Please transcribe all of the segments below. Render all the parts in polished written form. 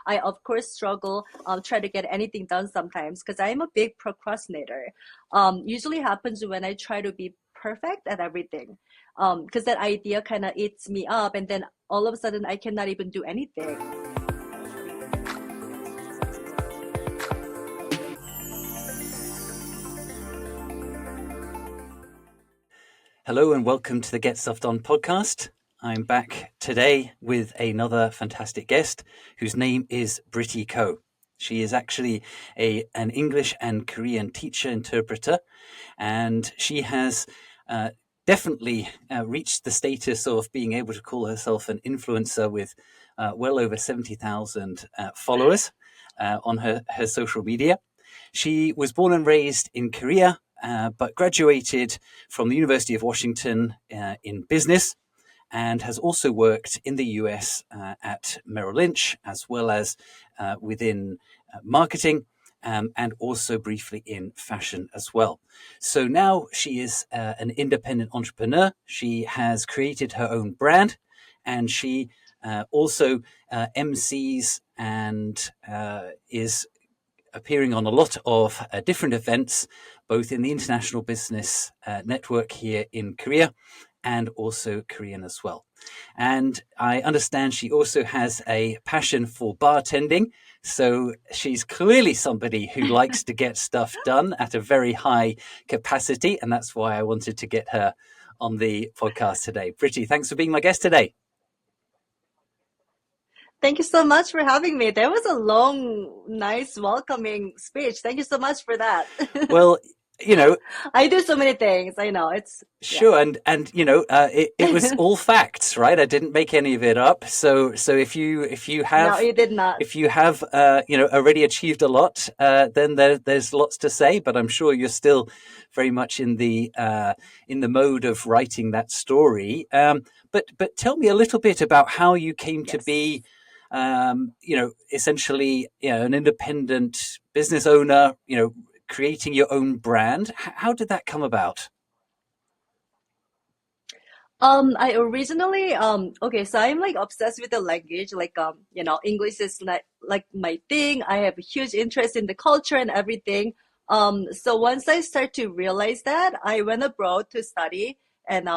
I of course struggle try to get anything done sometimes because I'm a big procrastinator. Usually happens when I try to be perfect at everything. Because that idea kind of eats me up, and then all of a sudden I cannot even do anything. Hello and welcome to the Get Stuff Done podcast. I'm back today with another fantastic guest whose name is Britty Ko. She is actually an English and Korean teacher interpreter, and she has definitely reached the status of being able to call herself an influencer with well over 70,000 followers on her social media. She was born and raised in Korea, but graduated from the University of Washington in business, and has also worked in the US at Merrill Lynch, as well as within marketing, and also briefly in fashion as well. So now she is an independent entrepreneur. She has created her own brand, and she also MCs and is appearing on a lot of different events, both in the International Business Network here in Korea and also Korean as well. And I understand she also has a passion for bartending. So she's clearly somebody who likes to get stuff done at a very high capacity. And that's why I wanted to get her on the podcast today. Britty, thanks for being my guest today. Thank you so much for having me. That was a long, nice, welcoming speech. Thank you so much for that. Well, you know, I do so many things. I know it's sure, and you know, it was all facts, right? I didn't make any of it up. So if you No, have you did not. already achieved a lot, then there's lots to say. But I'm sure you're still very much in the mode of writing that story. But tell me a little bit about how you came to Yes. be, essentially, an independent business owner. Creating your own brand. How did that come about? I originally okay, so I'm like obsessed with the language. Like English is like my thing. I have a huge interest in the culture and everything. So once I start to realize that, I went abroad to study and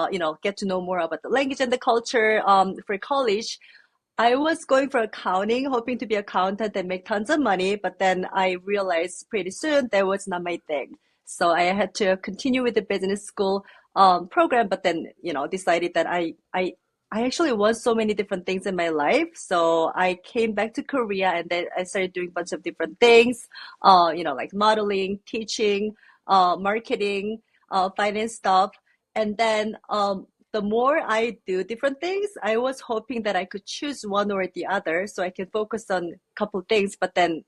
get to know more about the language and the culture for college. I was going for accounting, hoping to be accountant and make tons of money, but then I realized pretty soon that was not my thing. So I had to continue with the business school program, but then decided that I actually want so many different things in my life. So I came back to Korea and then I started doing a bunch of different things, like modeling, teaching, marketing, finance stuff, and then the more I do different things, I was hoping that I could choose one or the other so I can focus on a couple things. But then,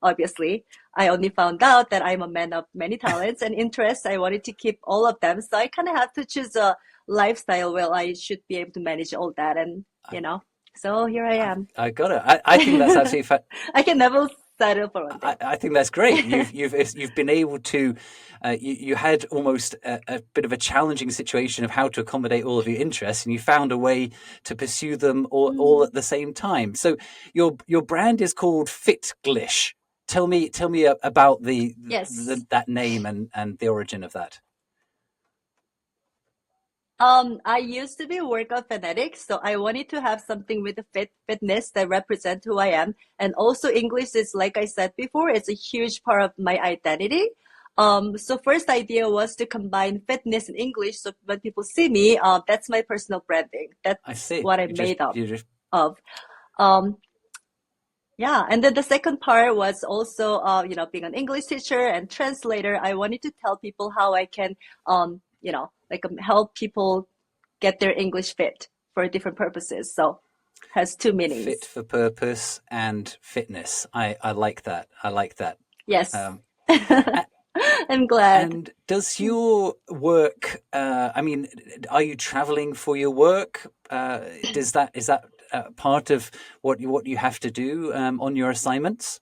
obviously, I only found out that I'm a man of many talents and interests. I wanted to keep all of them. So I kind of have to choose a lifestyle where I should be able to manage all that. And, so here I am. I got it. I think that's absolutely I can never settle for one thing. I think that's great. You've been able to. You had almost a bit of a challenging situation of how to accommodate all of your interests, and you found a way to pursue them all at the same time. So your brand is called Fitglish. Tell me about Yes. that name and the origin of that. I used to be a workout fanatic, so I wanted to have something with the fitness that represent who I am. And also English is, like I said before, it's a huge part of my identity. So first idea was to combine fitness and English. So when people see me, that's my personal branding. I That's see. what I'm made of. Um, yeah, and then the second part was also, being an English teacher and translator. I wanted to tell people how I can, help people get their English fit for different purposes. So has two meanings. Fit for purpose and fitness. I like that. I like that. Yes. Um, I'm glad. And does your work? Are you traveling for your work? Is that part of what you have to do on your assignments?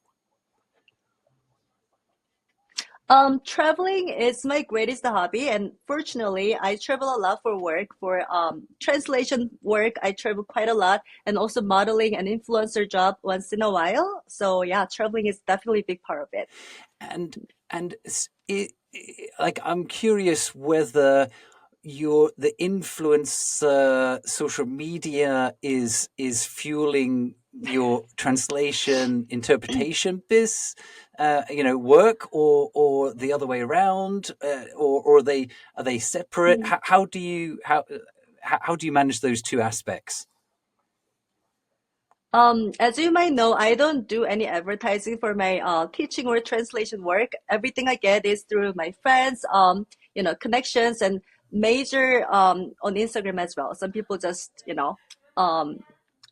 Traveling is my greatest hobby, and fortunately, I travel a lot for work. For translation work, I travel quite a lot, and also modeling and influencer job once in a while. So yeah, traveling is definitely a big part of it. And like I'm curious whether the influencer social media is fueling your translation interpretation work, or the other way around, or are they separate? How do you manage those two aspects? As you might know, I don't do any advertising for my teaching or translation work. Everything I get is through my friends, connections and major on Instagram as well. Some people um,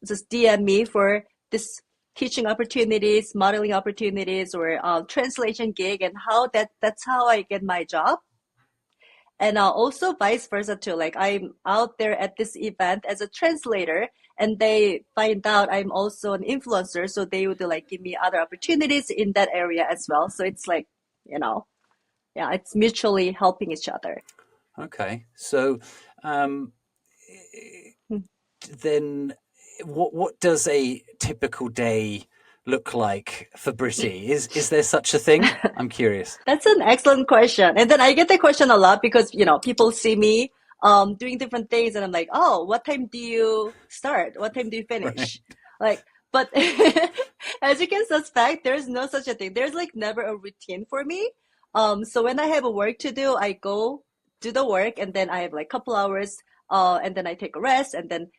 just DM me for this teaching opportunities, modeling opportunities, or translation gig, and that's how I get my job. And also vice versa too. Like I'm out there at this event as a translator, and they find out I'm also an influencer, so they would like give me other opportunities in that area as well. So it's like, you know, yeah, it's mutually helping each other. Okay, so um, then what does a typical day look like for Britty? Is there such a thing? I'm curious. That's an excellent question. And then I get the question a lot because, people see me doing different things and I'm like, "Oh, what time do you start? What time do you Right. finish?" Like, but as you can suspect, there's no such a thing. There's like never a routine for me. So when I have a work to do, I go do the work and then I have like couple hours and then I take a rest and then,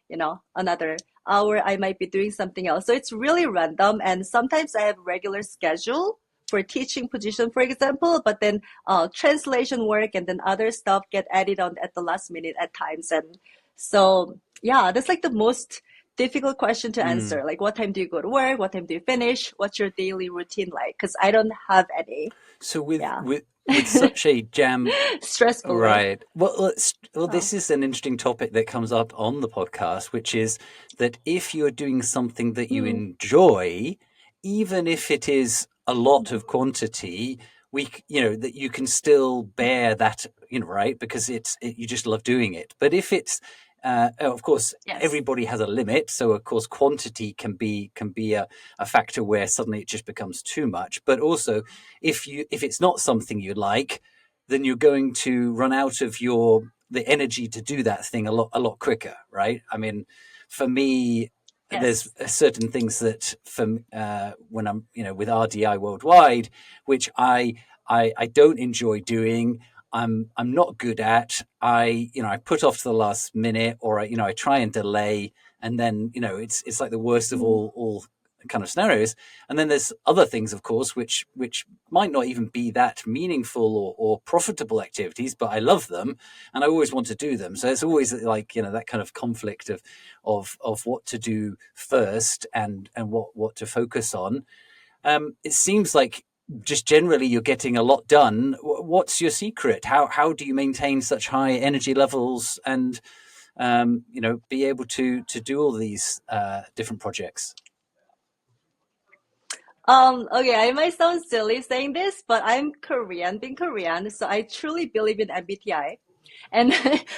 another hour I might be doing something else. So it's really random and sometimes I have a regular schedule for teaching position, for example, but then translation work and then other stuff get added on at the last minute at times. And so, yeah, that's like the most difficult question to Mm. answer. Like, what time do you go to work? What time do you finish? What's your daily routine like? Because I don't have any. So with Yeah, with such a jam. stressfully. Right. Oh, This is an interesting topic that comes up on the podcast, which is that if you're doing something that you mm, enjoy, even if it is a lot of quantity, that you can still bear that, right? Because you just love doing it. But if it's, of course, yes, everybody has a limit. So of course, quantity can be a factor where suddenly it just becomes too much. But also, if it's not something you like, then you're going to run out of the energy to do that thing a lot quicker, right? I mean, for me, there's yes, certain things that when I'm with RDI worldwide, which I don't enjoy doing. I'm not good at. I put off to the last minute, or I try and delay, and then it's like the worst of mm, all kind of scenarios. And then there's other things, of course, which might not even be that meaningful or profitable activities, but I love them and I always want to do them. So it's always like that kind of conflict of what to do first and what to focus on. It seems like just generally you're getting a lot done. What's your secret? How do you maintain such high energy levels and be able to do all these different projects? Okay, I might sound silly saying this, but I'm Korean, being Korean, so I truly believe in MBTI. And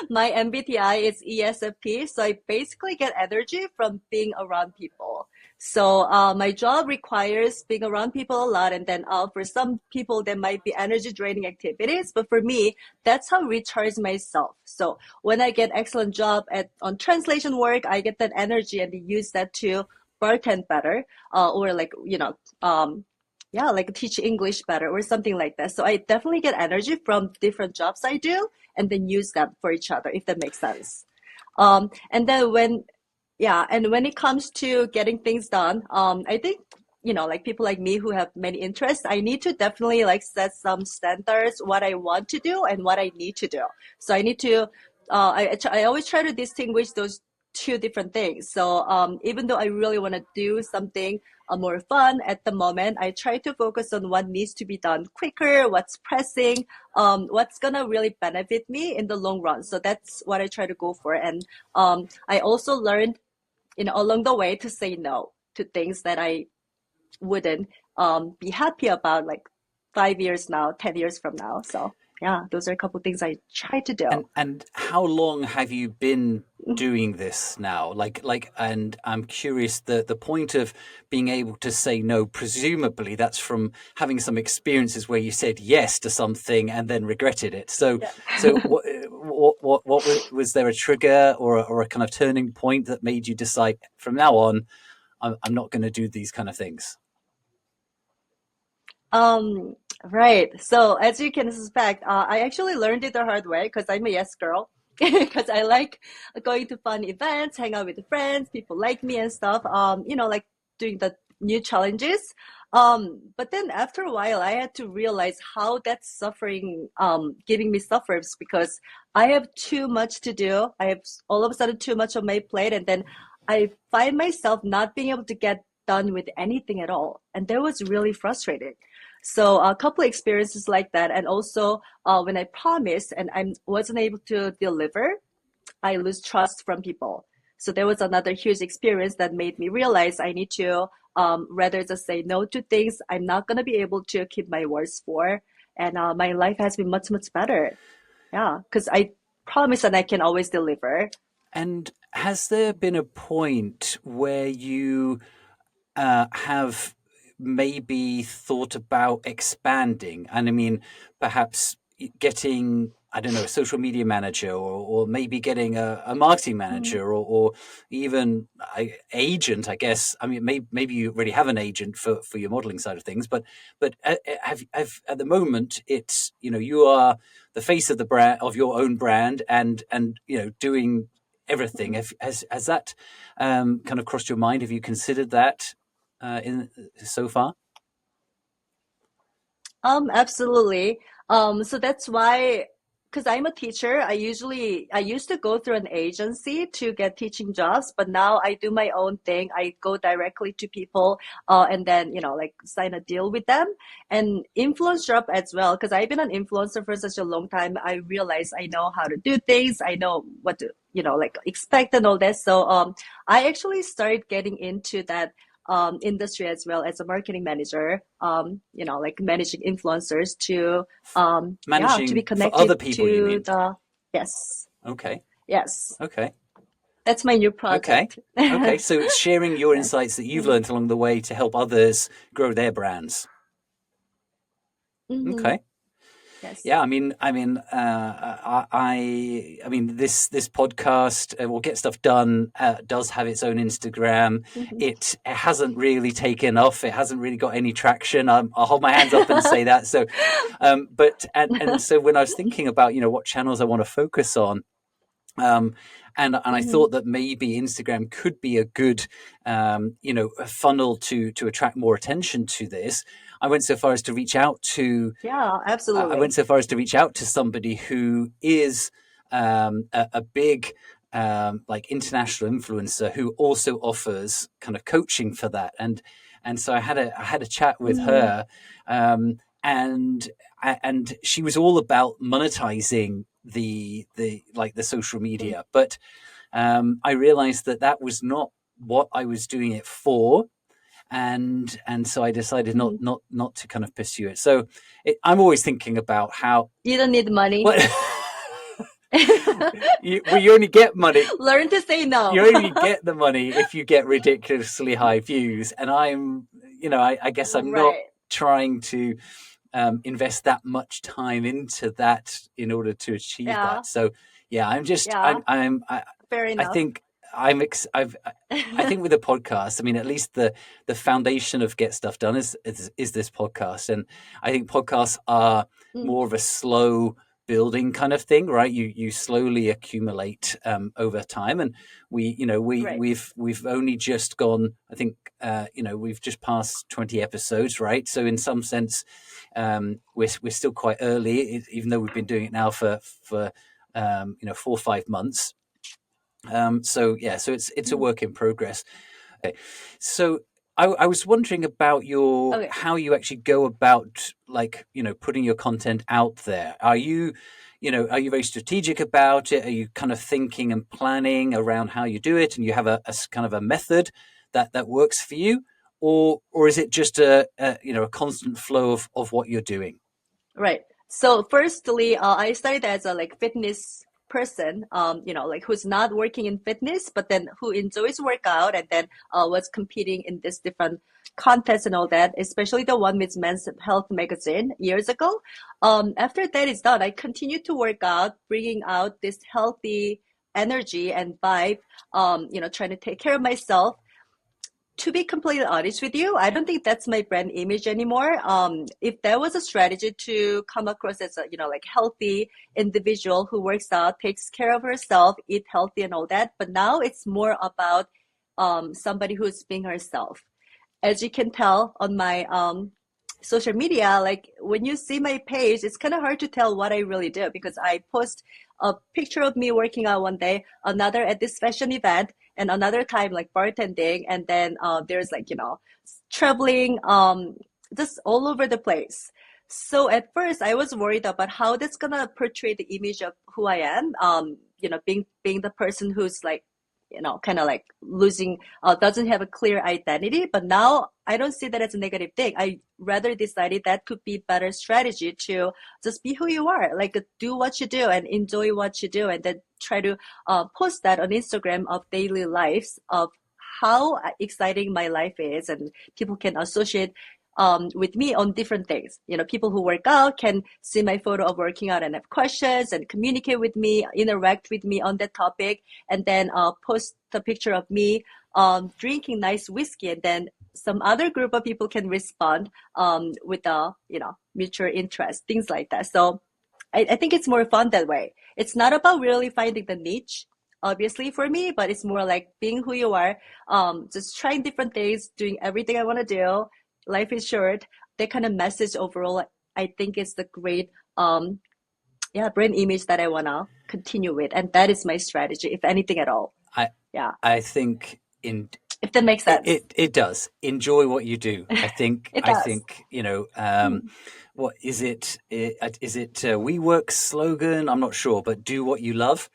my MBTI is ESFP, so I basically get energy from being around people. So my job requires being around people a lot, and then for some people, there might be energy draining activities, but for me, that's how I recharge myself. So when I get excellent job at on translation work, I get that energy and use that to bartend better, or like yeah, like teach English better or something like that. So I definitely get energy from different jobs I do and then use them for each other, if that makes sense. And then yeah, and when it comes to getting things done, I think, like people like me who have many interests, I need to definitely like set some standards, what I want to do and what I need to do. So I need to, I always try to distinguish those two different things. So even though I really want to do something more fun at the moment, I try to focus on what needs to be done quicker, what's pressing, what's gonna really benefit me in the long run. So that's what I try to go for. And I also learned, along the way to say no to things that I wouldn't be happy about, like 5 years now, 10 years from now. So yeah, those are a couple things I try to do. And how long have you been doing this now? And I'm curious, the point of being able to say no, presumably that's from having some experiences where you said yes to something and then regretted it. So Yeah. so was there a trigger or a kind of turning point that made you decide from now on, I'm not going to do these kind of things? Um, right. So as you can suspect, I actually learned it the hard way because I'm a yes girl. Because I like going to fun events, hang out with friends, people like me and stuff. Like doing the new challenges. But then after a while, I had to realize how that's suffering, giving me suffers because I have too much to do. I have all of a sudden too much on my plate, and then I find myself not being able to get done with anything at all, and that was really frustrating. So a couple of experiences like that, and also when I promised and I wasn't able to deliver, I lose trust from people. So there was another huge experience that made me realize I need to rather just say no to things I'm not going to be able to keep my words for. And my life has been much, much better. Yeah, because I promise and I can always deliver. And has there been a point where you have maybe thought about expanding? And I mean, perhaps getting, I don't know, a social media manager, or maybe getting a marketing Mhm. manager, or even agent, I guess. I mean, maybe you already have an agent for your modeling side of things, but have at the moment, it's, you are the face of the brand, of your own brand, and doing everything. Has that kind of crossed your mind? Have you considered that in so far? Absolutely. So that's why, because I'm a teacher, I used to go through an agency to get teaching jobs, but now I do my own thing. I go directly to people, and then, like sign a deal with them and influence job as well. Because I've been an influencer for such a long time. I realize I know how to do things. I know what to, like expect and all that. So, I actually started getting into that industry as well as a marketing manager, like managing influencers to, yeah, to be Managing for connected other people, you to mean? yes, Okay, yes, okay, that's my new okay, project. okay. So it's sharing your Yes. insights that you've Mm-hmm. learned along the way to help others grow their brands. Mm-hmm. Okay. Yes. Yeah, I mean, this podcast, will Get Stuff Done, does have its own Instagram. Mm-hmm. It hasn't really taken off. It hasn't really got any traction. I'll hold my hands up and say that. So, but so when I was thinking about what channels I want to focus on, um, and I Mm-hmm. thought that maybe Instagram could be a good a funnel to attract more attention to this. I went so far as to reach out to Yeah, I went absolutely. so far as to reach out to somebody who is a big like international influencer who also offers kind of coaching for that, and so I had a chat with Mm-hmm. her, and she was all about monetizing the social media, but I realized that that was not what I was doing it for, and so I decided not Mm-hmm. not not to kind of pursue it. So I'm always thinking about how You don't need money. what you only get money. Learn to say no. You only get the money if you get ridiculously high views, and I guess I'm not Right. trying to invest that much time into that in order to achieve Yeah. that. So yeah, I'm just Yeah. Fair I enough. think I think with the podcast, I mean, at least the foundation of Get Stuff Done is this podcast, and I think podcasts are Mm, more of a slow building kind of thing, right? You slowly accumulate over time, and right. we've only just gone. I think we've just passed 20 episodes, right? So in some sense, we're still quite early, even though we've been doing it now for 4 or 5 months. So yeah, so it's a Mm, work in progress. Okay, so I was wondering about your okay. how you actually go about, like, putting your content out there. Are you very strategic about it? Are you kind of thinking and planning around how you do it, and you have a kind of a method that works for you, or is it just a constant flow of what you're doing? Right. So firstly, I started as a like fitness person, like who's not working in fitness, but then who enjoys workout and then was competing in this different contests and all that, especially the one with Men's Health magazine years ago. After that is done, I continued to work out, bringing out this healthy energy and vibe, trying to take care of myself. To be completely honest with you, I don't think that's my brand image anymore. If there was a strategy to come across as a, like healthy individual who works out, takes care of herself, eat healthy and all that. But now it's more about somebody who's being herself. As you can tell on my social media, like when you see my page, it's kind of hard to tell what I really do because I post a picture of me working out one day, another at this fashion event, and another time like bartending, and then there's like traveling, just all over the place. So at first, I was worried about how that's gonna portray the image of who I am. Being the person who's like kind of like losing, doesn't have a clear identity. But now I don't see that as a negative thing. I rather decided that could be better strategy to just be who you are, like do what you do and enjoy what you do, and then try to post that on Instagram of daily lives of how exciting my life is, and people can associate with me on different things. People who work out can see my photo of working out and have questions and communicate with me, interact with me on that topic, and then post a picture of me drinking nice whiskey, and then some other group of people can respond with a mutual interest, things like that. So I think it's more fun that way. It's not about really finding the niche, obviously for me, but it's more like being who you are, just trying different things, doing everything I want to do. Life is short. That kind of message overall, I think is the great, brand image that I want to continue with. And that is my strategy, if anything at all. I Yeah. I think in If that makes sense. it does. Enjoy what you do. I think It I does. think what is it? Is it WeWork's slogan? I'm not sure, but do what you love.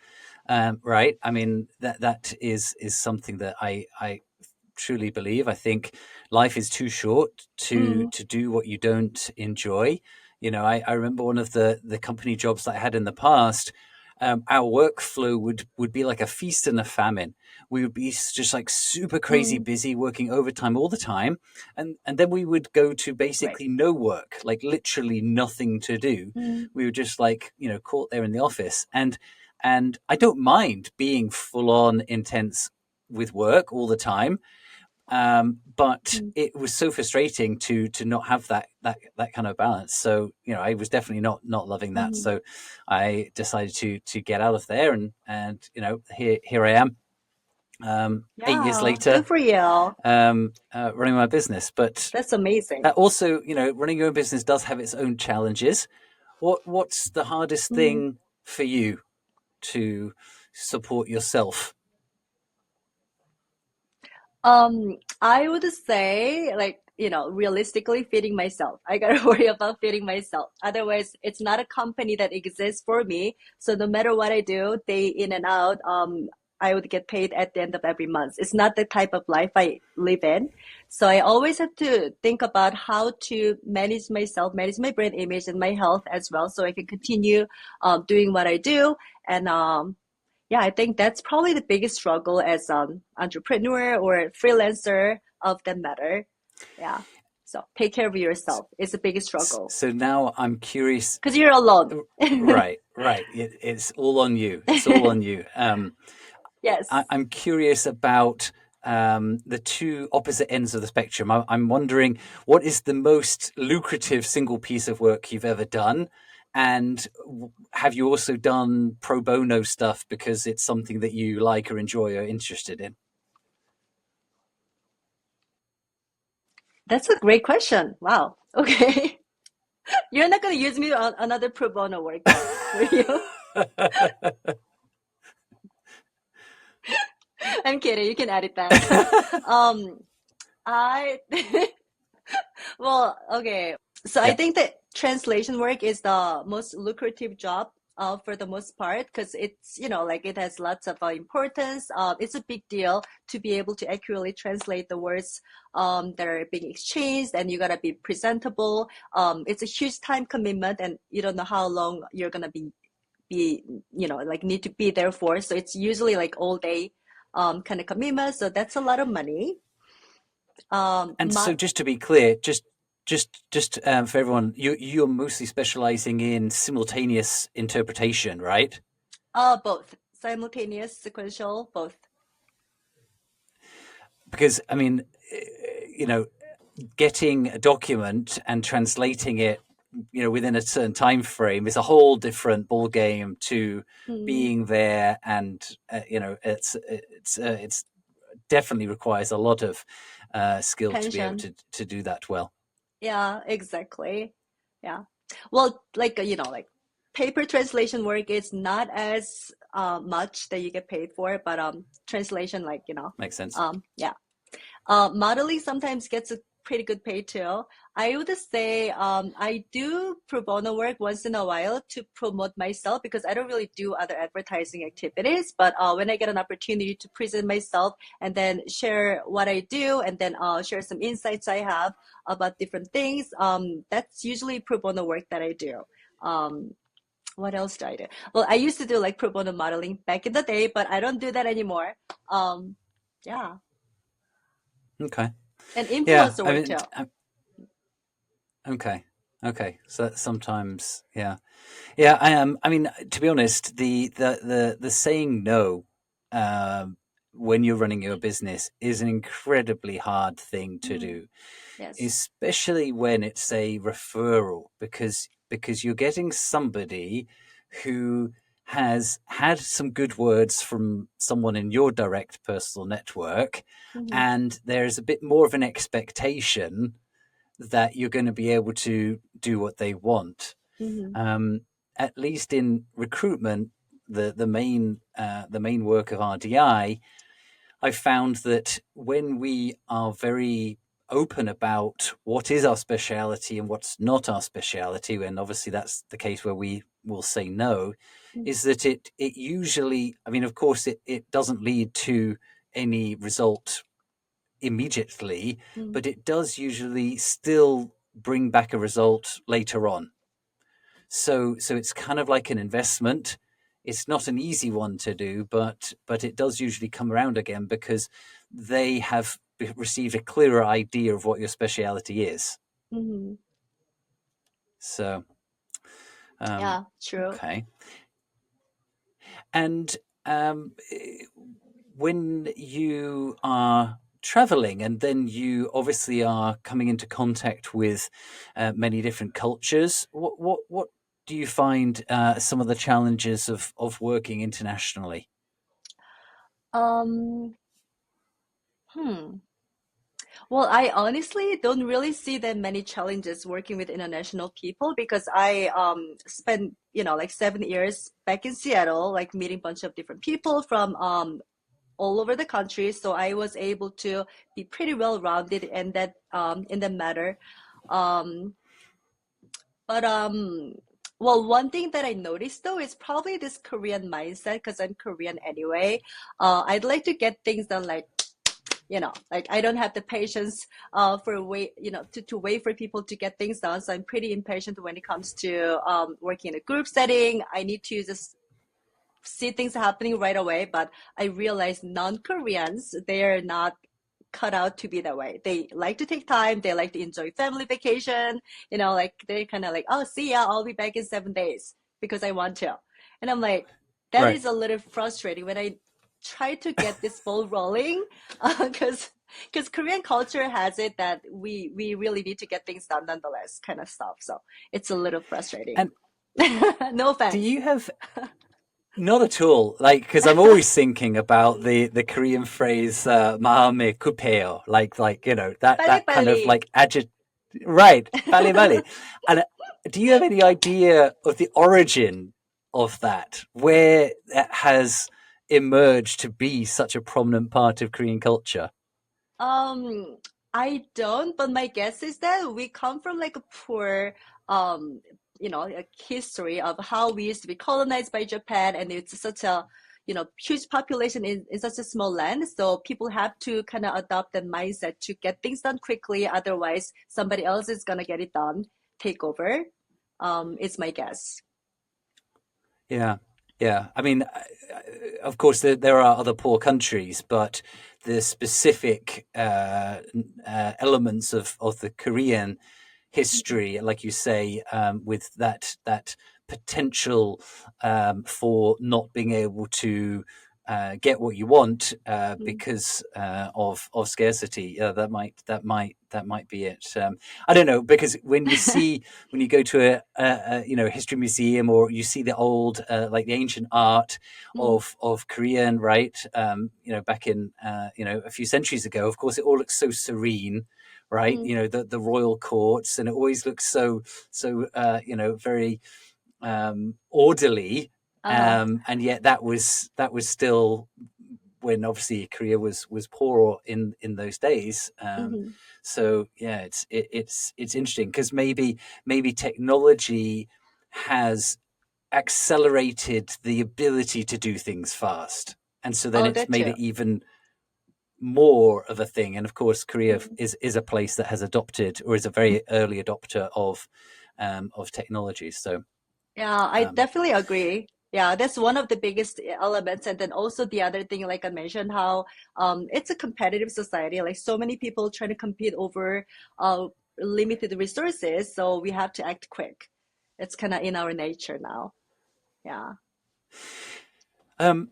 Right. I mean that is something that I truly believe. I think life is too short Mm, to do what you don't enjoy. I remember one of the company jobs that I had in the past. Our workflow would be like a feast and a famine. We would be just like super crazy mm, busy, working overtime all the time, and then we would go to right. basically no work, like literally nothing to do. Mm, We were just like caught there in the office, and I don't mind being full on intense with work all the time, but mm, it was so frustrating to not have that kind of balance. So I was definitely not loving that. mm. So I decided to get out of there, and here I am, 8 years Yeah, later, good for you. running my business. But That's amazing. also, running your own business does have its own challenges. What's the hardest Mm. thing for you to support yourself? I would say like, realistically feeding myself. I gotta worry about feeding myself. Otherwise, it's not a company that exists for me. So no matter what I do, day in and out, I would get paid at the end of every month. It's not the type of life I live in. So I always have to think about how to manage myself, manage my brand image and my health as well, so I can continue doing what I do. And yeah, I think that's probably the biggest struggle as an entrepreneur or freelancer of that matter. Yeah. So take care of yourself is the biggest struggle So now I'm curious. because you're alone. Right. It's all on you. It's all on you. Yes. I'm curious about the two opposite ends of the spectrum. I'm wondering what is the most lucrative single piece of work you've ever done, and have you also done pro bono stuff because it's something that you like or enjoy or interested in? That's a great question. Wow. Okay. You're not going to use me on another pro bono work though, will you? I'm kidding. You can edit that. um, I Well, okay. So I Yeah. think that translation work is the most lucrative job for the most part, because it's, like it has lots of importance. It's a big deal to be able to accurately translate the words that are being exchanged, and you gotta be presentable. It's a huge time commitment, and you don't know how long you're gonna be like need to be there for. So it's usually like all day kind of commitment. So that's a lot of money. And so, just to be clear, just for everyone, you're mostly specializing in simultaneous interpretation, right? Both simultaneous, sequential, both. Because I mean, you know, getting a document and translating it, within a certain time frame is a whole different ball game to Mm, being there, and it's definitely requires a lot of skill to be able tension. to do that well. Yeah, exactly. Yeah. Well, like like paper translation work is not as much that you get paid for, but translation, like Makes sense. yeah. Modeling sometimes gets a pretty good pay too. I would say I do pro bono work once in a while to promote myself, because I don't really do other advertising activities. But when I get an opportunity to present myself and then share what I do, and then share some insights I have about different things, that's usually pro bono work that I do. Um, what else do I do? Well, I used to do like pro bono modeling back in the day, but I don't do that anymore. Um, yeah. Okay. And Yeah. influencer I work mean, too. okay. Okay. So that's sometimes, yeah. Yeah, I am. I mean, to be honest, the saying no when you're running your business is an incredibly hard thing to Mm, do, yes. especially when it's a referral, because you're getting somebody who has had some good words from someone in your direct personal network, Mm-hmm. and there's a bit more of an expectation that you're going to be able to do what they want. Mm-hmm. um, at least in recruitment, the main work of RDI, I've found that when we are very open about what is our speciality and what's not our speciality, and obviously that's the case where we will say no, is that it usually, I mean, of course, it doesn't lead to any result immediately, Mm-hmm. but it does usually still bring back a result later on. So it's kind of like an investment. It's not an easy one to do, but it does usually come around again because they have received a clearer idea of what your speciality is. Mm-hmm. So um, Yeah, true. okay. And um, when you are traveling, and then you obviously are coming into contact with many different cultures, what do you find some of the challenges of working internationally? Um, hmm. Well, I honestly don't really see that many challenges working with international people, because I spent, like 7 years back in Seattle, like meeting a bunch of different people from all over the country. So I was able to be pretty well rounded in that matter. Um, But well, one thing that I noticed though is probably this Korean mindset, because I'm Korean anyway. I'd like to get things done, like like I don't have the patience for wait to wait for people to get things done. So I'm pretty impatient when it comes to working in a group setting. I need to just see things happening right away. But I realize non-Koreans, they're not cut out to be that way. They like to take time. They like to enjoy family vacation. Like they're kind of like, oh, see ya, I'll be back in 7 days because I want to. And I'm like, that Right. is a little frustrating when I try to get this ball rolling, because Korean culture has it that we really need to get things done nonetheless, kind of stuff. So it's a little frustrating. And No do offense. you have not at all, like, because I'm always thinking about the Korean phrase "마음에 급해요," like that kind of 빨리빨리. like right, 빨리 빨리. And do you have any idea of the origin of that, where that has emerged to be such a prominent part of Korean culture? Um, I don't, but my guess is that we come from like a poor, um, a history of how we used to be colonized by Japan, and it's such a huge population in such a small land. So people have to kind of adopt that mindset to get things done quickly. Otherwise, somebody else is gonna get it done, take over. It's my guess. Yeah, yeah. I mean, of course, there are other poor countries, but the specific elements of the Korean history, like you say, with that potential for not being able to get what you want Mm, because of scarcity. That might be it. I don't know, because when you go to a history museum, or you see the old like the ancient art mm, of Korean, right? Back in a few centuries ago, of course, it all looks so serene, right? mm. The royal courts, and it always looks so very orderly. Uh-huh. And yet that was still when obviously Korea was poor in those days. Hmm. So yeah, it's interesting, because maybe technology has accelerated the ability to do things fast, and so then Oh, it's that made too. it even more of a thing. And of course, Korea Mm. is a place that has adopted, or is a very early adopter of technology. So Yeah, I um, definitely agree. Yeah, that's one of the biggest elements. And then also the other thing, like I mentioned, how it's a competitive society, like so many people trying to compete over uh limited resources. So we have to act quick. It's kind of in our nature now. Yeah. Um,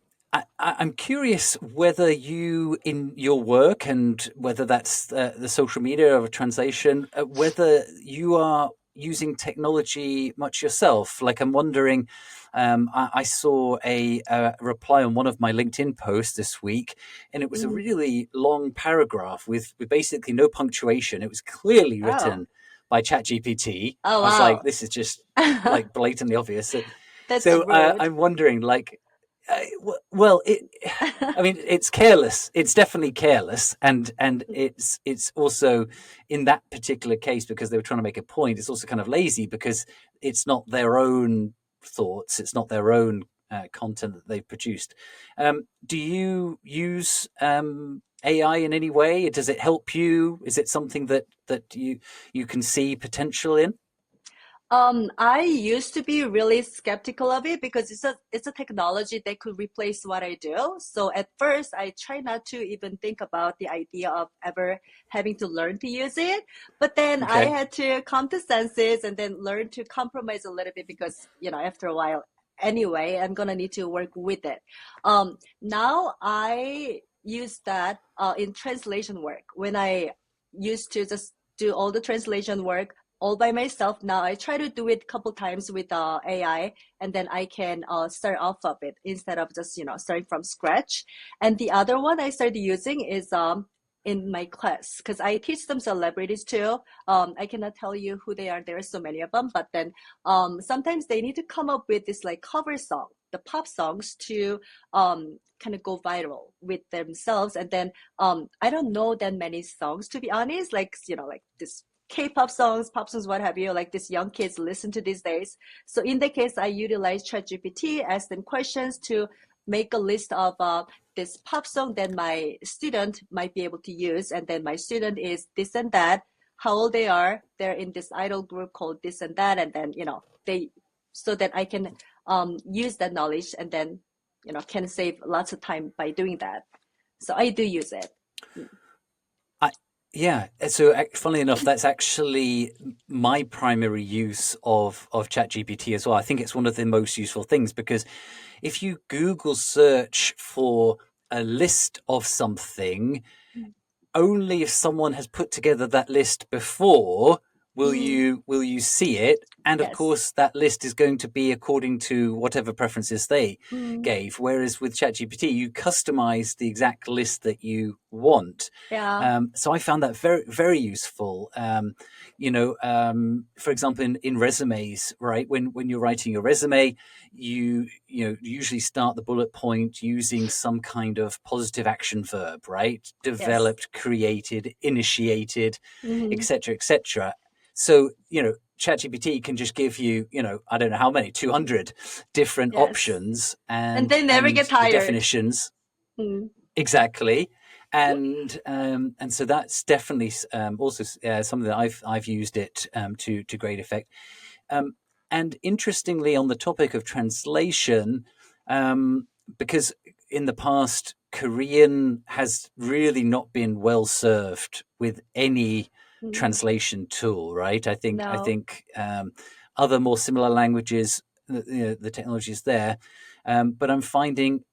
I'm curious whether you, in your work, and whether that's the social media or translation, whether you are using technology much yourself. Like, I'm wondering, I saw a reply on one of my LinkedIn posts this week, and it was a Hmm. really long paragraph with basically no punctuation. It was clearly Oh. written by ChatGPT. Oh, I was like, wow. this is just like blatantly obvious. So, That's so rude. I'm wondering, like, well, I mean, it's careless. It's definitely careless, and it's also, in that particular case, because they were trying to make a point. It's also kind of lazy, because it's not their own thoughts. It's not their own content that they've produced. Do you use AI in any way? Does it help you? Is it something that you can see potential in? I used to be really skeptical of it because it's a technology that could replace what I do. So at first, I try not to even think about the idea of ever having to learn to use it. But then I Okay. had to come to senses and then learn to compromise a little bit because, after a while, anyway, I'm gonna need to work with it. Now I use that in translation work when I used to just do all the translation work all by myself. Now I try to do it a couple times with AI, and then I can start off of it instead of just starting from scratch. And the other one I started using is in my class because I teach them celebrities too. I cannot tell you who they are. There are so many of them, but then sometimes they need to come up with this like cover song, the pop songs to kind of go viral with themselves. And then I don't know that many songs to be honest, like like this K-pop songs, pop songs, what have you, like these young kids listen to these days. So in that case, I utilize ChatGPT, ask them questions to make a list of this pop song that my student might be able to use. And then my student is this and that, how old they are, they're in this idol group called this and that. And then, they, so that I can use that knowledge and then, can save lots of time by doing that. So I do use it. I, yeah. So, funnily enough, that's actually my primary use of ChatGPT as well. I think it's one of the most useful things, because if you Google search for a list of something, only if someone has put together that list before Mm, will you see it. And of yes. course, that list is going to be according to whatever preferences they Mm, gave. Whereas with ChatGPT, you customize the exact list that you want. yeah. So I found that very, very useful. For example, in resumes, right? When you're writing a resume, you usually start the bullet point using some kind of positive action verb, right? Yes. Developed, created, initiated, Hmm. etc., etc. So ChatGPT can just give you, I don't know how many, 200 different Yes. options And and they never and get the tired. definitions Mm. exactly. And so that's definitely also something that I've used it to great effect. Um, and interestingly, on the topic of translation, because in the past, Korean has really not been well served with any Mm. translation tool, right? I No. think other more similar languages, the technology is there, but I'm finding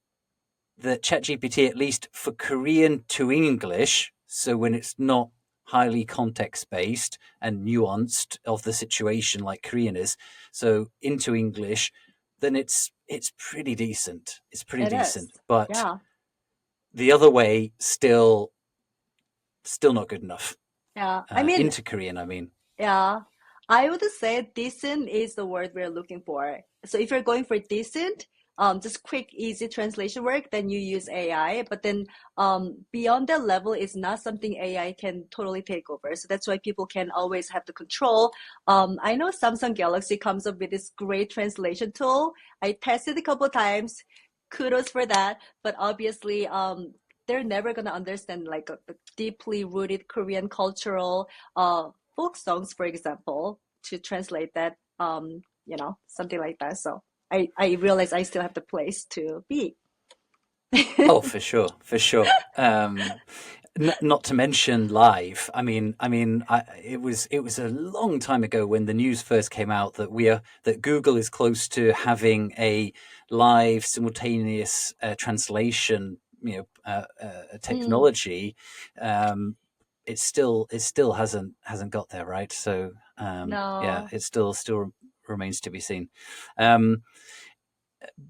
that ChatGPT, at least for Korean to English, so when it's not highly context based and nuanced of the situation like Korean is, so into English, then it's pretty decent. It's pretty It is. decent. But Yeah. the other way, still not good enough. Yeah. I mean, Into Korean, I mean. yeah, I would say decent is the word we're looking for. So if you're going for decent, just quick, easy translation work, then you use AI. But then, beyond that level is not something AI can totally take over. So that's why people can always have the control. I know Samsung Galaxy comes up with this great translation tool. I tested a couple times. Kudos for that. But obviously, they're never gonna understand like a deeply rooted Korean cultural folk songs, for example, to translate that, something like that. So I realize I still have the place to be. Oh, for sure, for sure. Not to mention live. It was a long time ago when the news first came out that that Google is close to having a live simultaneous translation, Mm, technology. Um, it still hasn't got there, right? So yeah, no. it still remains to be seen. Um,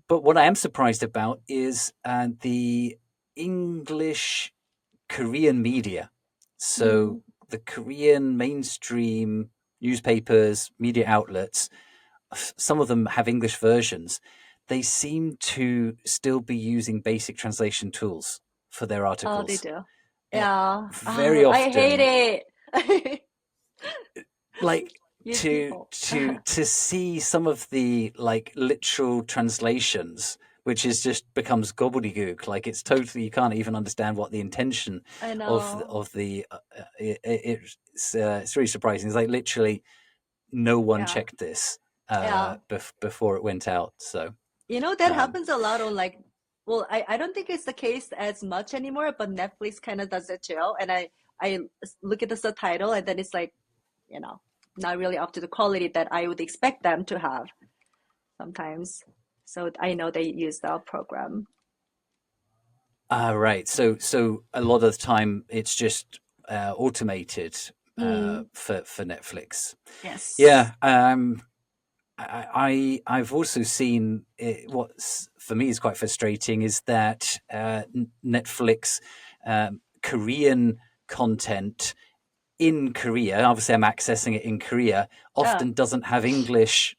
but what I am surprised about is the English Korean media. So Mm, the Korean mainstream newspapers, media outlets, some of them have English versions. They seem to still be using basic translation tools for their oh, they articles. do. Eh, Yeah. Very Oh, I hate often, it. like You to people. to to see some of the like literal translations, which is just becomes gobbledygook. Like it's totally you can't even understand what the intention I of know. the it's really surprising. It's like literally no one Yeah. checked this Yeah. before it went out. So That um, happens a lot on like, well, I don't think it's the case as much anymore, but Netflix kind of does it too. And I look at the subtitle and then it's like, you know, not really up to the quality that I would expect them to have sometimes. So I know they use the program. right. So a lot of the time it's just automated Mm, for Netflix. yes. Yeah. I've also seen what's for me is quite frustrating is that Netflix Korean content in Korea, obviously I'm accessing it in Korea, Uh, often doesn't have English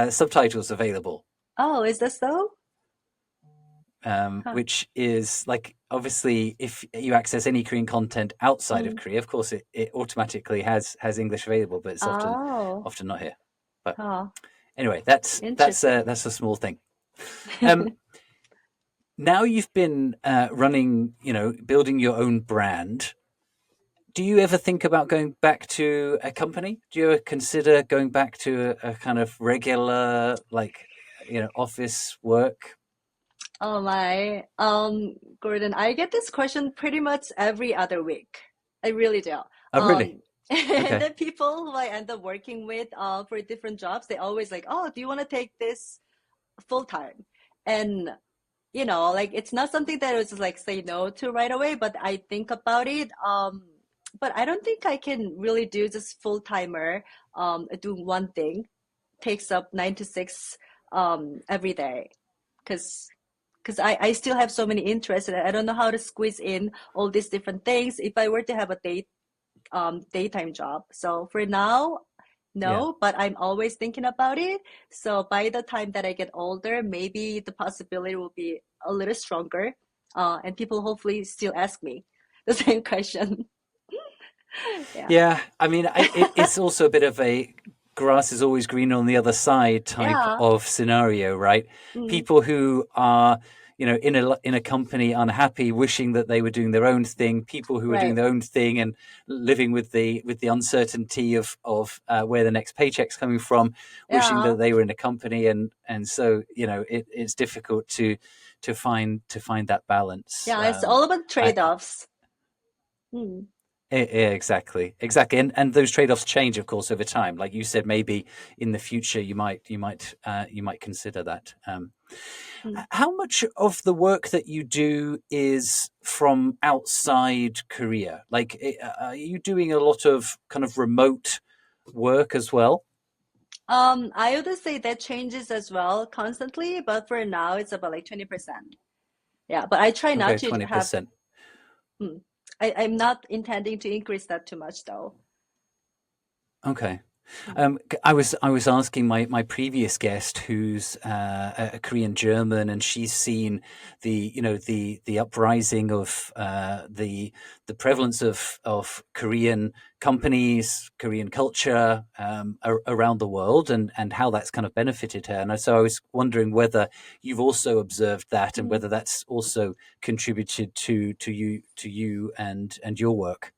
subtitles available, oh, is this so? Huh. which is like obviously if you access any Korean content outside of Mm. Korea, of course it automatically has English available, but it's often Oh, often not here. But huh. anyway, Interesting. that's a small thing. Um, Now you've been running, building your own brand. Do you ever think about going back to a company? Do you ever consider going back to a kind of regular, like, office work? Oh my. Gordon, I get this question pretty much every other week. I really do. Oh, really? Um, and Okay. then people who I end up working with for different jobs, they always like, oh, do you want to take this full time? And like it's not something that I was just like say no to right away, but I think about it. But I don't think I can really do just full timer, doing one thing takes up 9 to 6 every day because I still have so many interests and I don't know how to squeeze in all these different things if I were to have a daytime job. So for now, Yeah. no, but I'm always thinking about it. So by the time that I get older, maybe the possibility will be a little stronger. And people hopefully still ask me the same question. Yeah. Yeah. I mean, it's also a bit of a grass is always greener on the other side type Yeah. of scenario, right? Mm, People who are, in a company unhappy, wishing that they were doing their own thing. People who are doing right. their own thing and living with the uncertainty of where the next paycheck's coming from, wishing Yeah. that they were in a company, and so it's difficult to find that balance. Yeah, it's all about I, trade-offs. Mm, yeah, exactly, and those trade-offs change, of course, over time. Like you said, maybe in the future you might consider that. mm. How much of the work that you do is from outside Korea? Like, are you doing a lot of kind of remote work as well? I would say that changes as well constantly, but for now it's about like 20%. Yeah, but I try not Okay, to have, 20%. mm, I'm not intending to increase that too much though. Okay. Mm, I was asking my previous guest, who's a Korean German, and she's seen the uprising of the prevalence of Korean companies, Korean culture around the world, and how that's kind of benefited her. And so I was wondering whether you've also observed that, and mm. whether that's also contributed to you and your work.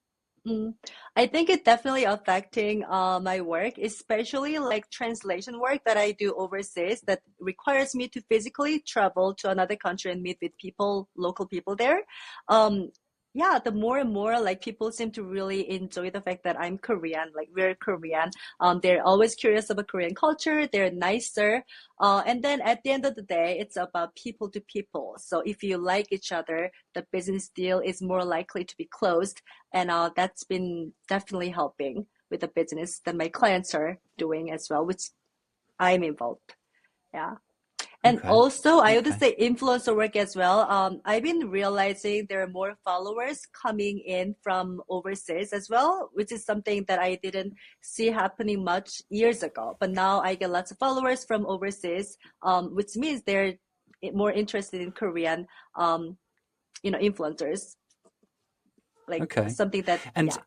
Mm. I think it definitely affecting my work, especially like translation work that I do overseas that requires me to physically travel to another country and meet with people, local people there. Um, yeah, the more and more like people seem to really enjoy the fact that I'm Korean, like we're Korean. They're always curious about Korean culture. They're nicer. And then at the end of the day, it's about people to people. So if you like each other, the business deal is more likely to be closed, and that's been definitely helping with the business that my clients are doing as well, which I'm involved. Yeah. And Okay. also, I would Okay. say influencer work as well. I've been realizing there are more followers coming in from overseas as well, which is something that I didn't see happening much years ago. But now I get lots of followers from overseas, which means they're more interested in Korean, um, influencers, like Okay. something that, And yeah.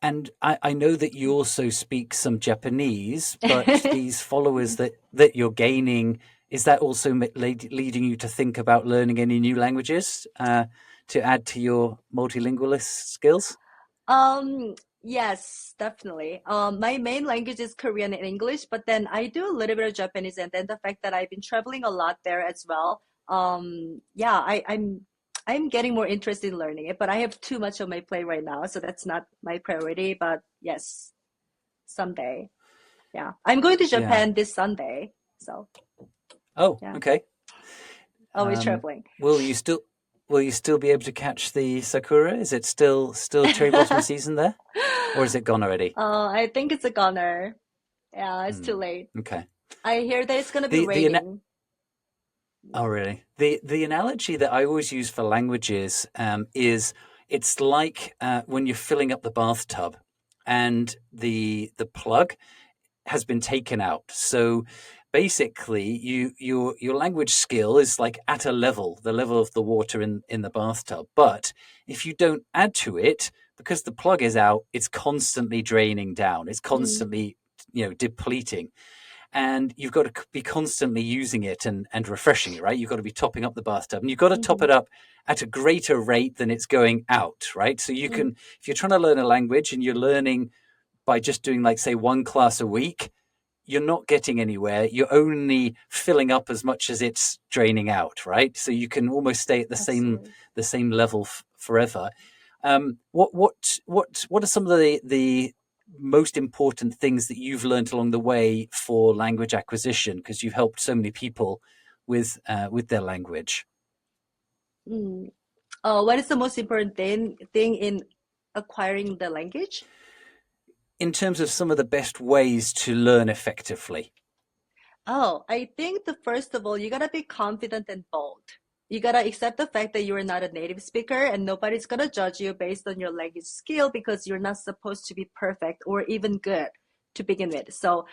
And I know that you also speak some Japanese, but these followers that you're gaining, is that also leading you to think about learning any new languages to add to your multilingualist skills? Um, yes, definitely. My main language is Korean and English, but then I do a little bit of Japanese, and then the fact that I've been traveling a lot there as well. Yeah, I'm getting more interested in learning it, but I have too much on my plate right now, so that's not my priority. But yes, someday. Yeah, I'm going to Yeah. Japan this Sunday, so Oh, yeah, okay. always traveling. Will you still be able to catch the sakura? Is it still cherry blossom season there, or is it gone already? I think it's a goner. Yeah, it's too Hmm. late. Okay. I hear that it's gonna be The raining. Oh, really? The analogy that I always use for languages is it's like when you're filling up the bathtub and the plug has been taken out. So basically, your language skill is like at a level, the level of the water in the bathtub. But if you don't add to it, because the plug is out, it's constantly draining down. It's Mm, constantly depleting, and you've got to be constantly using it and refreshing it, right? You've got to be topping up the bathtub, and you've got to top mhm, it up at a greater rate than it's going out, right? So you mm, can, if you're trying to learn a language and you're learning by just doing, like, say, one class a week, you're not getting anywhere. You're only filling up as much as it's draining out, right? So you can almost stay at absolutely. the same level forever. What are some of the most important things that you've learned along the way for language acquisition? Because you've helped so many people with their language. Mm. What is the most important thing in acquiring the language? In terms of some of the best ways to learn effectively. Oh, I think the first of all, you gotta be confident and bold. You gotta accept the fact that you are not a native speaker and nobody's gonna judge you based on your language skill because you're not supposed to be perfect or even good to begin with. So,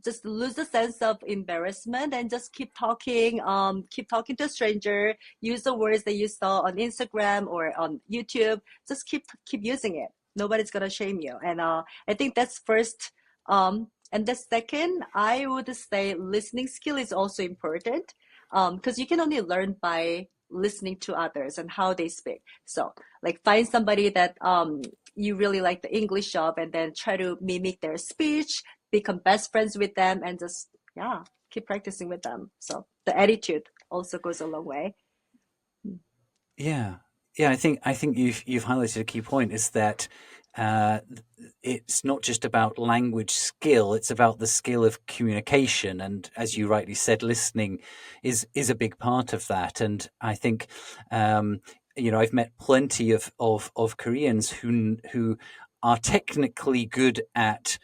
just lose the sense of embarrassment and just keep talking to a stranger, use the words that you saw on Instagram or on YouTube. Just keep using it. Nobody's gonna shame you. And I think that's first And the second, I would say listening skill is also important, because you can only learn by listening to others and how they speak. So, like, find somebody that you really like the English of, and then try to mimic their speech, become best friends with them, and just, yeah, keep practicing with them. So the attitude also goes a long way. Yeah, yeah. I think you've highlighted a key point is that uh, it's not just about language skill; it's about the skill of communication. And as you rightly said, listening is a big part of that. And I think um, I've met plenty of Koreans who are technically good at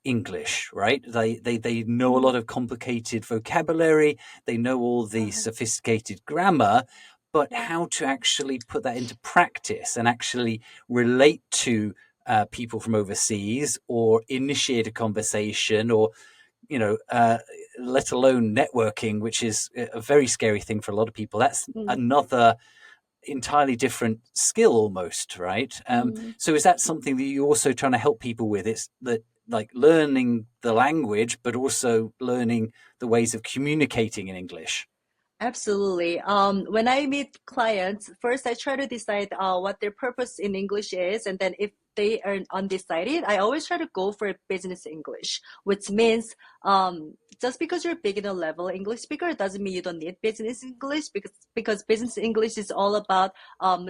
English, right? They know a Mm. lot of complicated vocabulary. They know all the Uh-huh. sophisticated grammar, but Yeah. how to actually put that into practice and actually relate to people from overseas or initiate a conversation or you know uh, let alone networking, which is a very scary thing for a lot of people. That's Mm. another entirely different skill almost, right? Mm. So is that something that you're also trying to help people with? It's that like learning the language but also learning the ways of communicating in English. Absolutely. When I meet clients, first I try to decide what their purpose in English is, and then if they are undecided, I always try to go for business English, which means just because you're a beginner level English speaker doesn't mean you don't need business English, because business English is all about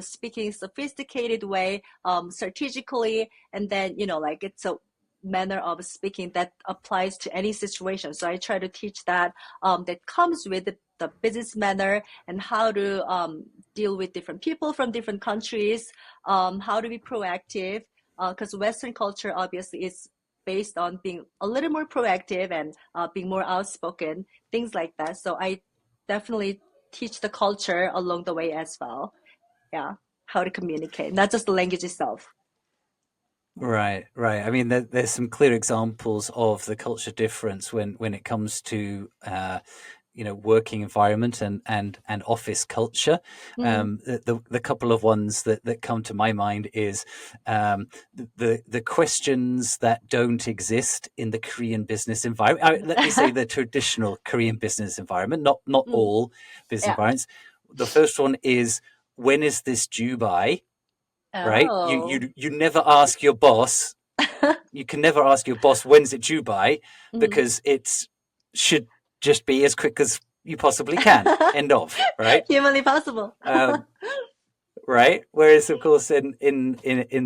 speaking sophisticated way, strategically, and then like it's a manner of speaking that applies to any situation. So I try to teach that that comes with the business manner, and how to deal with different people from different countries, how to be proactive, because Western culture obviously is based on being a little more proactive and being more outspoken, things like that. So I definitely teach the culture along the way as well. Yeah, how to communicate, not just the language itself. Right, right. I mean, there's some clear examples of the culture difference when it comes to working environment and office culture. Mm. The couple of ones that come to my mind is the questions that don't exist in the Korean business environment. Let me say the traditional Korean business environment, not Mm. all business Yeah. environments. The first one is, when is this due by? Right? You Oh. you you never ask your boss. You can never ask your boss when's it due by, Mm. because it should just be as quick as you possibly can. End of. Right? Humanly possible. Um, right. Whereas, of course, in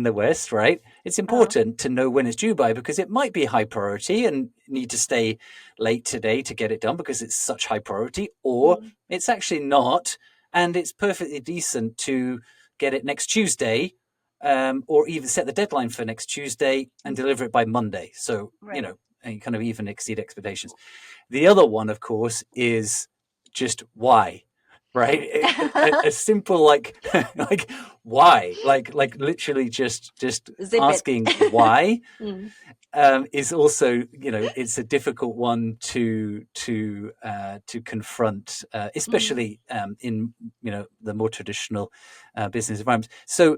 the West, right, it's Oh. important to know when it's due by because it might be high priority and need to stay late today to get it done because it's such high priority, or Mm. it's actually not, and it's perfectly decent to get it next Tuesday, or even set the deadline for next Tuesday and Mm. deliver it by Monday. So Right. and you kind of even exceed expectations. The other one, of course, is just why, right? A simple like like why, like literally just Zip it. asking why Mm. is also it's a difficult one to confront, Mm. especially in the more traditional business environments. So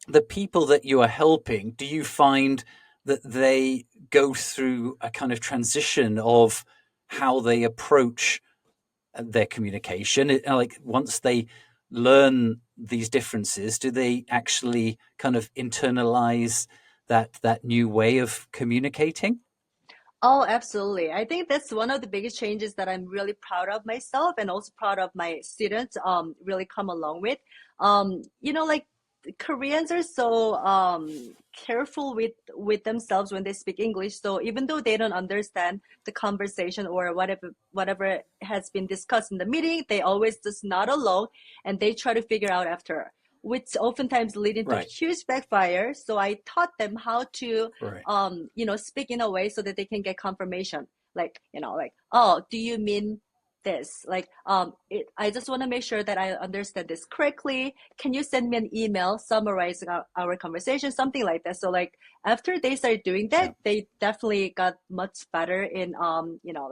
the people that you are helping, do you find that they go through a kind of transition of how they approach their communication? Like once they learn these differences, do they actually kind of internalize that new way of communicating? Oh, absolutely. I think that's one of the biggest changes that I'm really proud of myself, and also proud of my students really come along with. Like, Koreans are so careful with themselves when they speak English. So even though they don't understand the conversation or whatever has been discussed in the meeting, they always just nod along, and they try to figure out after, which oftentimes lead into Right, huge backfire. So I taught them how to right, speak in a way so that they can get confirmation. Like, oh, do you mean this? Like, I just want to make sure that I understand this correctly. Can you send me an email summarizing our conversation, something like that? So, like, after they started doing yeah. that, they definitely got much better in,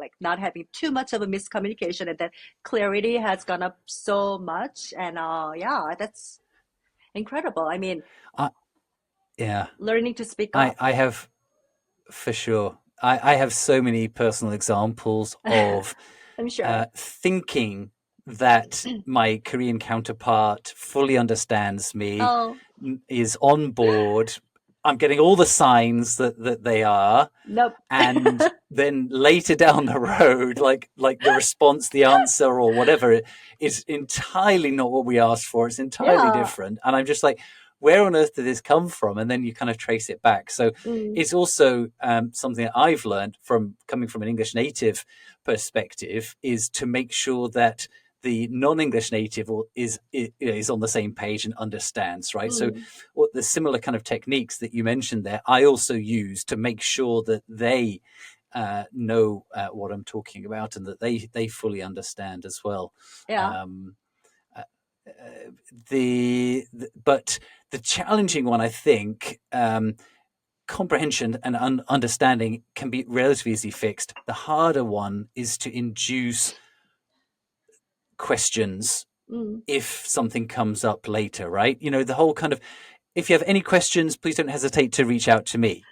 like, not having too much of a miscommunication, and that clarity has gone up so much. And yeah, that's incredible. I mean, I, yeah, learning to speak I up. I have for sure. I have so many personal examples of I'm sure. thinking that my Korean counterpart fully understands me, Oh, is on board. I'm getting all the signs that they are, nope. and then later down the road, like the response, the answer, or whatever, is entirely not what we asked for. It's entirely Yeah. different, and I'm just like, where on earth did this come from? And then you kind of trace it back. So Mm, it's also something that I've learned from coming from an English native perspective, is to make sure that the non-English native is on the same page and understands, right? So mm, what the similar kind of techniques that you mentioned there, I also use to make sure that they know what I'm talking about, and that they fully understand as well. yeah. Um, uh, but the challenging one, I think, comprehension and understanding can be relatively easily fixed. The harder one is to induce questions Mm. if something comes up later, right? You know, the whole kind of, if you have any questions, please don't hesitate to reach out to me.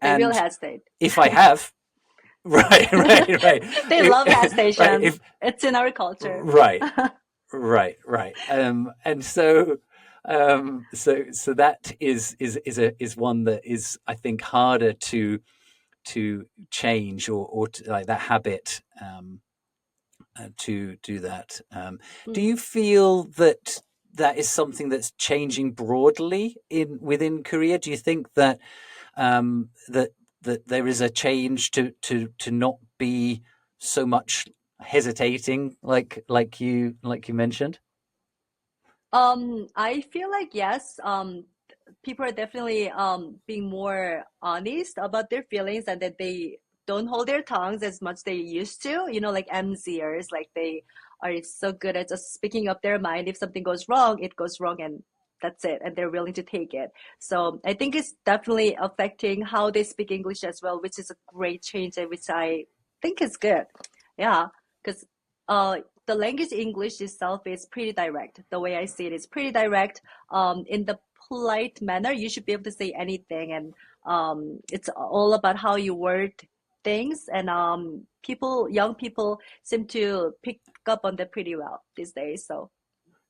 They will And hesitate. if I have, right, They love right, hesitation. if It's in our culture. right, right. And so that is one that is, I think, harder to change, or to, like, that habit, to do that. Do Mm. you feel that that is something that's changing broadly in within Korea? Do you think that that there is a change to not be so much hesitating, like you mentioned? I feel like yes, people are definitely being more honest about their feelings and that they don't hold their tongues as much they used to. You know, like MZers, like they are so good at just speaking up their mind. If something goes wrong, it goes wrong and that's it, and they're willing to take it. So I think it's definitely affecting how they speak English as well, which is a great change and which I think is good. Yeah, because uh the language English itself is pretty direct. The way I see it is pretty direct. In the polite manner, you should be able to say anything, and it's all about how you word things. And young people seem to pick up on that pretty well these days. So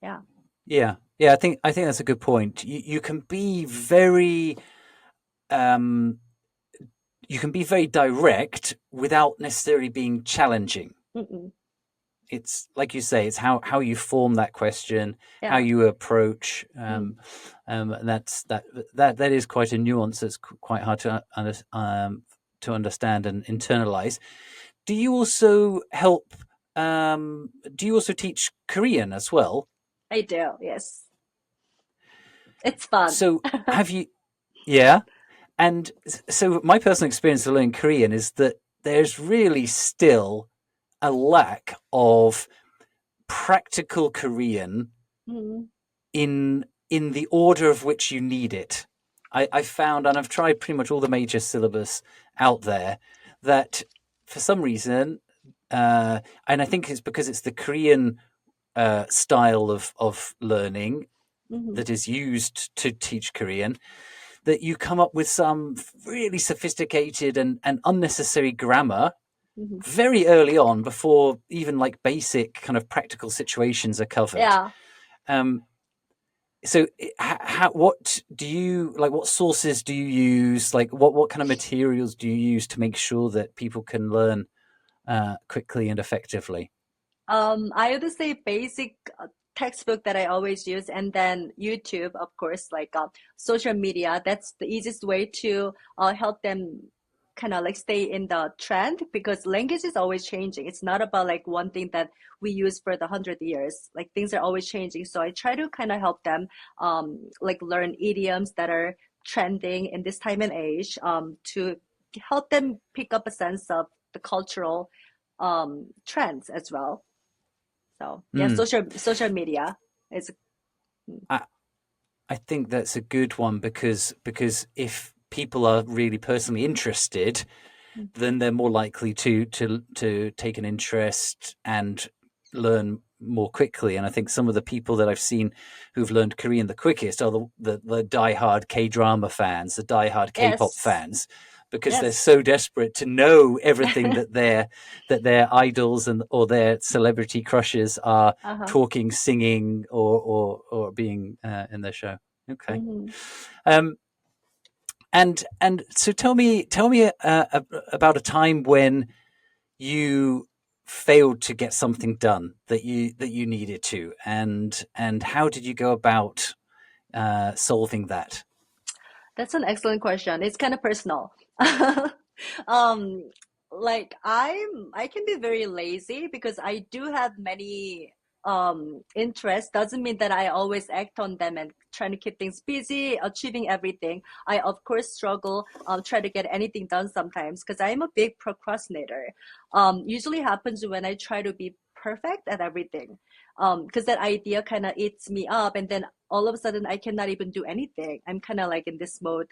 yeah. Yeah. I think that's a good point. You can be very um, you can be very direct without necessarily being challenging. Mm-mm. It's like you say, it's how you form that question, how Yeah. you approach, Mm. and that is quite a nuance that's quite hard to understand and internalize. Do you also help? Do you also teach Korean as well? I do. Yes, it's fun. So have you? Yeah, and so my personal experience of learning Korean is that there's really still a lack of practical Korean Mm. in the order of which you need it. I found, and I've tried pretty much all the major syllabus out there, that for some reason, and I think it's because it's the Korean style of learning Mm-hmm. that is used to teach Korean, that you come up with some really sophisticated and unnecessary grammar Mm-hmm. very early on, before even like basic kind of practical situations are covered. Yeah. Um, so what do you like, what sources do you use, like what kind of materials do you use to make sure that people can learn quickly and effectively? I would say basic textbook that I always use, and then YouTube, of course, like social media. That's the easiest way to help them kind of like stay in the trend because language is always changing. It's not about like one thing that we use for the 100 years. Like things are always changing. So I try to kind of help them like learn idioms that are trending in this time and age to help them pick up a sense of the cultural trends as well. So yeah, Mm. social media is I, I think that's a good one, because if people are really personally interested, then they're more likely to take an interest and learn more quickly. And I think some of the people that I've seen who've learned Korean the quickest are the diehard K drama fans, the diehard K pop yes. fans, because they're Yes. so desperate to know everything that their idols and or their celebrity crushes are Uh-huh. talking, singing, or being in their show. Okay. Hmm. Um, and so tell me about a time when you failed to get something done that you needed to, and how did you go about solving that? That's an excellent question. It's kind of personal. Um, like I can be very lazy because I do have many interests. Doesn't mean that I always act on them and trying to keep things busy, achieving everything. I of course struggle, try to get anything done sometimes because I'm a big procrastinator. Usually happens when I try to be perfect at everything. Because that idea kind of eats me up, and then all of a sudden I cannot even do anything. I'm kind of like in this mode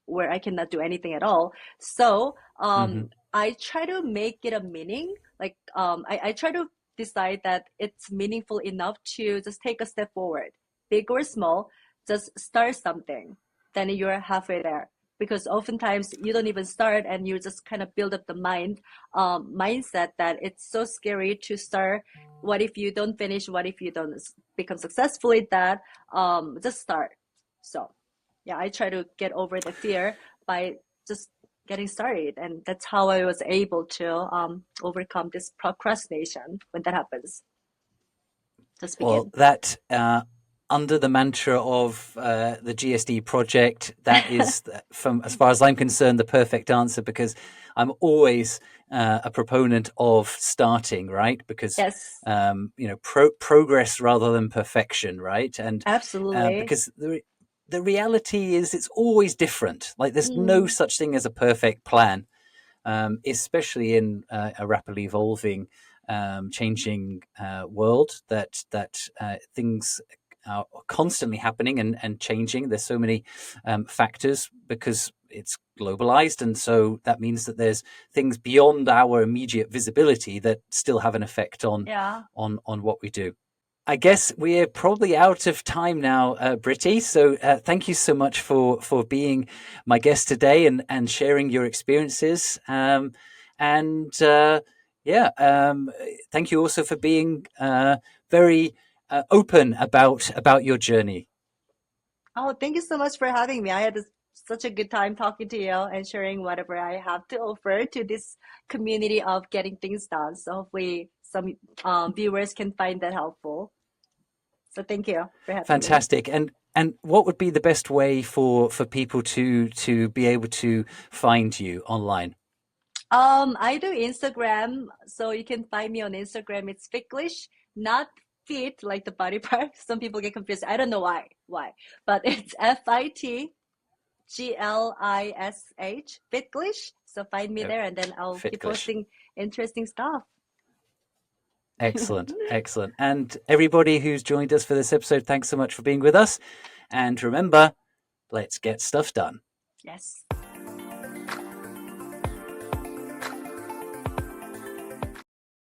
where I cannot do anything at all. So Hmm. I try to make it a meaning. Like I try to decide that it's meaningful enough to just take a step forward, big or small, just start something. Then you're halfway there. Because oftentimes you don't even start and you just kind of build up the mindset that it's so scary to start. What if you don't finish? What if you don't become successful at that? Just start. So yeah, I try to get over the fear by just getting started, and that's how I was able to overcome this procrastination when that happens. Just Well, begin. that under the mantra of the GSD project, that is, from as far as I'm concerned, the perfect answer, because I'm always a proponent of starting, right? Because Yes, progress rather than perfection, right? And absolutely. because the reality is it's always different. Like there's no Mm, such thing as a perfect plan, especially in a rapidly evolving, changing world that things are constantly happening and changing. There's so many factors because it's globalized, and so that means that there's things beyond our immediate visibility that still have an effect on yeah. on what we do. I guess we're probably out of time now, Britty. So thank you so much for being my guest today and sharing your experiences. And yeah, thank you also for being very open about your journey. Oh, thank you so much for having me. I had such a good time talking to you and sharing whatever I have to offer to this community of getting things done. So hopefully some viewers can find that helpful. So thank you for having me. Fantastic. And what would be the best way for people to be able to find you online? I do Instagram, so you can find me on Instagram. It's Ficklish, not fit like the body part. Some people get confused. I don't know why, but it's Fitglish, Ficklish. So find me Oh, there, and then I'll keep Fitglish. posting interesting stuff. Excellent, excellent. And everybody who's joined us for this episode, thanks so much for being with us. And remember, let's get stuff done. Yes.